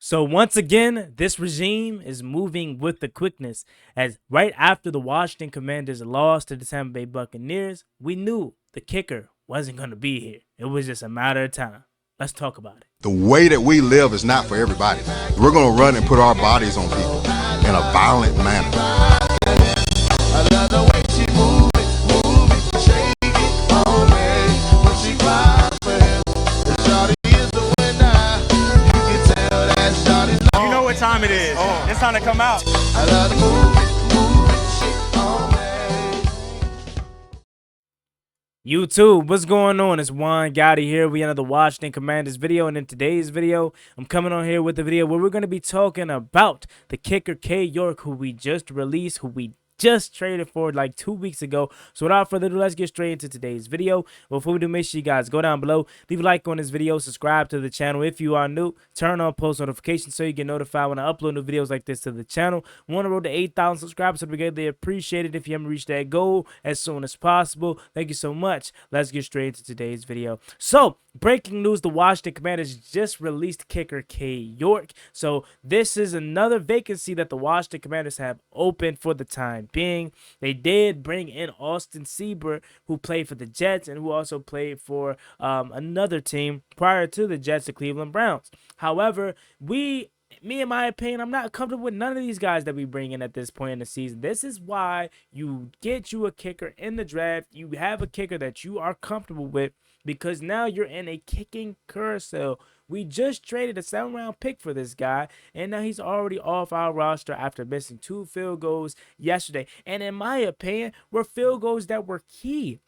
So once again, this regime is moving with the quickness, as right after the Washington Commanders lost to the Tampa Bay Buccaneers, we knew the kicker wasn't going to be here. It was just a matter of time. Let's talk about it. The way that we live is not for everybody. We're going to run and put our bodies on people in a violent manner. I love the way she move it, shake it on me. When she cries for him, shawty is the winner. You can tell that shawty's long. You know what time it is. It's time to come out. I love the move it, shake on me. YouTube, what's going on? It's Gotti here. We another Washington Commanders video, and in today's video, I'm coming on here with a video where we're going to be talking about the kicker Cade, who we just released, who we just traded for like 2 weeks ago. So without further ado, let's get straight into today's video. Before we do, make sure you guys go down below, leave a like on this video, subscribe to the channel if you are new, turn on post notifications so you get notified when I upload new videos like this to the channel. We want to road to 8,000 subscribers, so we greatly appreciate it if you haven't reached that goal as soon as possible. Thank you so much. Let's get straight into today's video. So breaking news, the Washington Commanders just released kicker Cade. So this is another vacancy that the Washington Commanders have open for the time being. They did bring in Austin Seibert, who played for the Jets and who also played for another team prior to the Jets, the Cleveland Browns. However, in my opinion, I'm not comfortable with none of these guys that we bring in at this point in the season. This is why you get you a kicker in the draft. You have a kicker that you are comfortable with, because now you're in a kicking carousel. We just traded a 7th-round pick for this guy, and now he's already off our roster after missing 2 field goals yesterday. And in my opinion, were field goals that were key.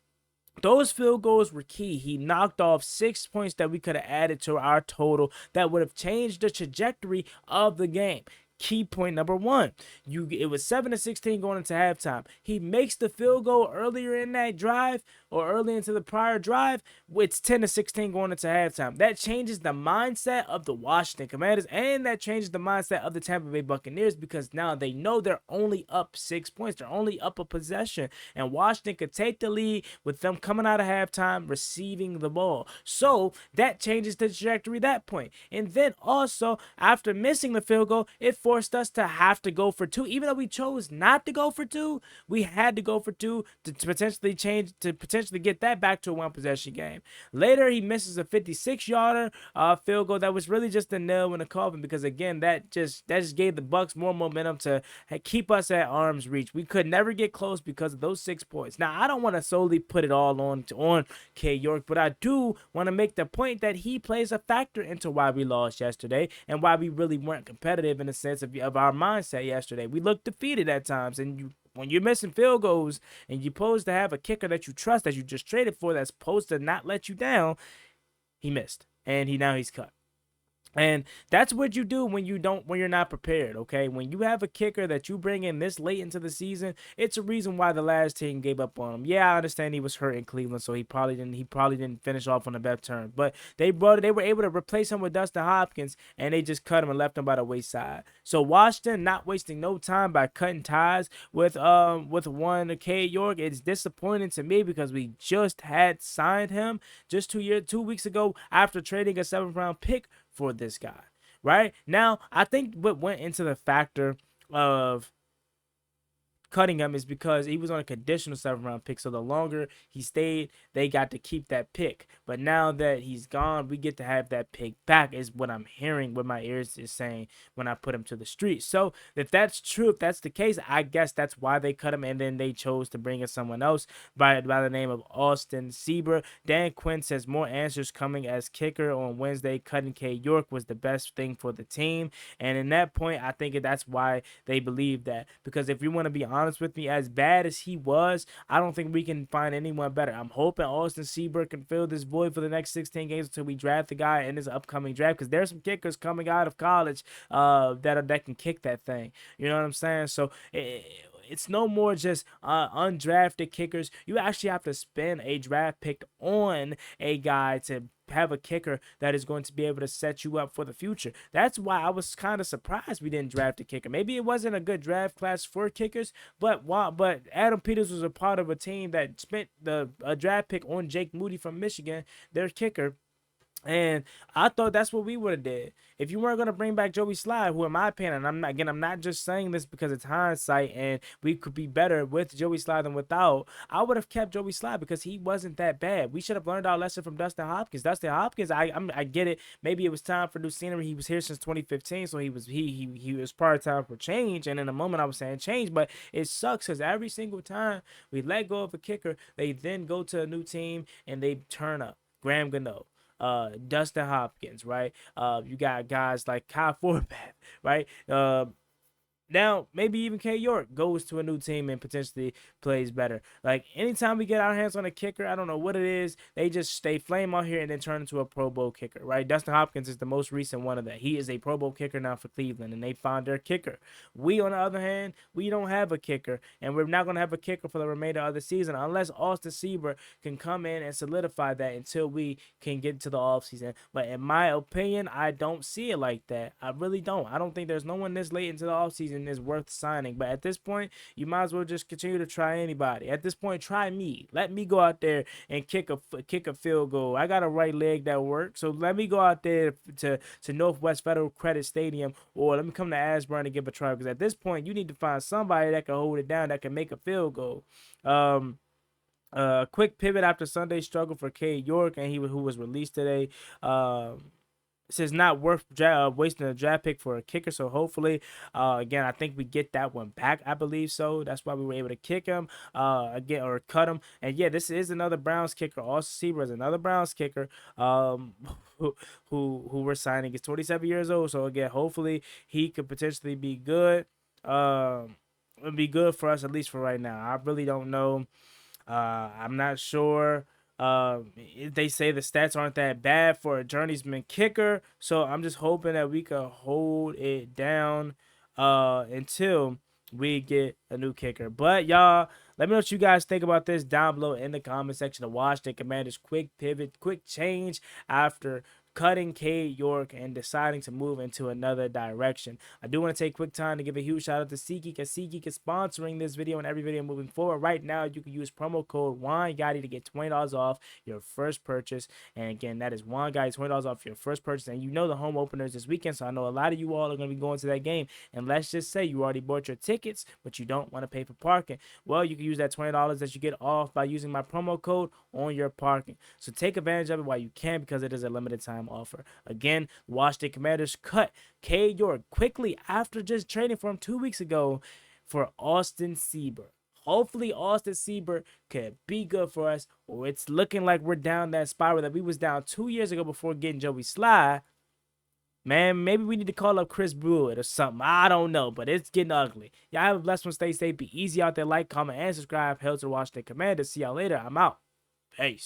Those field goals were key. He knocked off 6 points that we could have added to our total that would have changed the trajectory of the game. Key point number 1, it was 7-16 going into halftime. He makes the field goal earlier in that drive, or early into the prior drive. It's 10-16 going into halftime. That changes the mindset of the Washington Commanders, and that changes the mindset of the Tampa Bay Buccaneers, because now they know they're only up 6 points. They're only up a possession, and Washington could take the lead with them coming out of halftime receiving the ball. So that changes the trajectory at that point. And then also, after missing the field goal, it forced us to have to go for 2. Even though we chose not to go for 2, we had to go for 2 to potentially get that back to a 1-possession game. Later, he misses a 56-yarder field goal that was really just a nail in the coffin, because again, that just gave the Bucs more momentum to keep us at arm's reach. We could never get close because of those 6 points. Now, I don't want to solely put it all on Cade, but I do want to make the point that he plays a factor into why we lost yesterday and why we really weren't competitive in the sense of our mindset yesterday. We looked defeated at times, and when you're missing field goals and you're supposed to have a kicker that you trust, that you just traded for, that's supposed to not let you down, he missed, and now he's cut. And that's what you do when you're not prepared, okay? When you have a kicker that you bring in this late into the season, it's a reason why the last team gave up on him. Yeah, I understand he was hurt in Cleveland, so he probably didn't finish off on the best term. But they were able to replace him with Dustin Hopkins, and they just cut him and left him by the wayside. So Washington not wasting no time by cutting ties with one Cade. It's disappointing to me, because we just had signed him just 2 weeks ago after trading a 7th-round pick for this guy. Right now, I think what went into the factor of cutting him is because he was on a conditional 7th-round pick, so the longer he stayed, they got to keep that pick. But now that he's gone, we get to have that pick back, is what I'm hearing, what my ears is saying when I put him to the street. So if that's true, if that's the case, I guess that's why they cut him, and then they chose to bring in someone else by the name of Austin Seibert. Dan Quinn says more answers coming as kicker on Wednesday. Cutting Cade was the best thing for the team, and in that point, I think that's why they believe that, because if you want to be honest with me, as bad as he was, I don't think we can find anyone better. I'm hoping Austin Seibert can fill this void for the next 16 games until we draft the guy in this upcoming draft, because there's some kickers coming out of college that can kick that thing. You know what I'm saying? So it's no more just undrafted kickers. You actually have to spend a draft pick on a guy to have a kicker that is going to be able to set you up for the future. That's why I was kind of surprised we didn't draft a kicker. Maybe it wasn't a good draft class for kickers, but Adam Peters was a part of a team that spent a draft pick on Jake Moody from Michigan, their kicker. And I thought that's what we would have did. If you weren't gonna bring back Joey Slye, who in my opinion, I'm not just saying this because it's hindsight and we could be better with Joey Slye than without. I would have kept Joey Slye because he wasn't that bad. We should have learned our lesson from Dustin Hopkins. Dustin Hopkins, I get it. Maybe it was time for new scenery. He was here since 2015, so he was part of time for change. And in a moment, I was saying change, but it sucks because every single time we let go of a kicker, they then go to a new team and they turn up. Graham Gano, Dustin Hopkins, right? You got guys like Kyle Forbath, right? Now maybe even K York goes to a new team and potentially plays better. Like anytime we get our hands on a kicker, I don't know what it is, they flame out here and then turn into a Pro Bowl kicker, right? Dustin Hopkins is the most recent one of that. He is a Pro Bowl kicker now for Cleveland, and they found their kicker. We, on the other hand, we don't have a kicker, and we're not gonna have a kicker for the remainder of the season unless Austin Seaver can come in and solidify that until we can get to the offseason. But in my opinion, I don't see it like that. I really don't. I don't think there's no one this late into the offseason is worth signing. But at this point, you might as well just continue to try anybody. At this point, try me. Let me go out there and kick a field goal. I got a right leg that works, so let me go out there to Northwest Federal Credit Stadium, or let me come to Ashburn and give a try. Because at this point, you need to find somebody that can hold it down, that can make a field goal. Quick pivot after Sunday's struggle for Cade York, and who was released today. Says not worth wasting a draft pick for a kicker. So hopefully, again, I think we get that one back. I believe so. That's why we were able to kick him again or cut him. And yeah, this is another Browns kicker. Austin Seaver is another Browns kicker. Who we're signing. He's 27 years old. So again, hopefully he could potentially be good. It'll be good for us at least for right now. I really don't know. I'm not sure. They say the stats aren't that bad for a journeyman kicker, so I'm just hoping that we can hold it down until we get a new kicker. But y'all, let me know what you guys think about this down below in the comment section. The Washington Commanders quick pivot, quick change after cutting Cade York and deciding to move into another direction. I do want to take quick time to give a huge shout out to SeatGeek, because SeatGeek is sponsoring this video and every video moving forward. Right now, you can use promo code JGTS to get $20 off your first purchase. And again, that is JGTS, $20 off your first purchase. And you know the home opener is this weekend, so I know a lot of you all are going to be going to that game. And let's just say you already bought your tickets, but you don't want to pay for parking. Well, you can use that $20 that you get off by using my promo code on your parking. So take advantage of it while you can, because it is a limited time offer. Again, Washington Commanders cut Cade York quickly after just trading for him 2 weeks ago for Austin Seaver. Hopefully Austin Seaver could be good for us, or it's looking like we're down that spiral that we was down 2 years ago before getting Joey Slye. Man, maybe we need to call up Chris Blewett or something. I don't know, but it's getting ugly. Y'all have a blessed one. Stay safe. Be easy out there. Like, comment, and subscribe. Hail to the Washington Commanders. See y'all later. I'm out. Peace.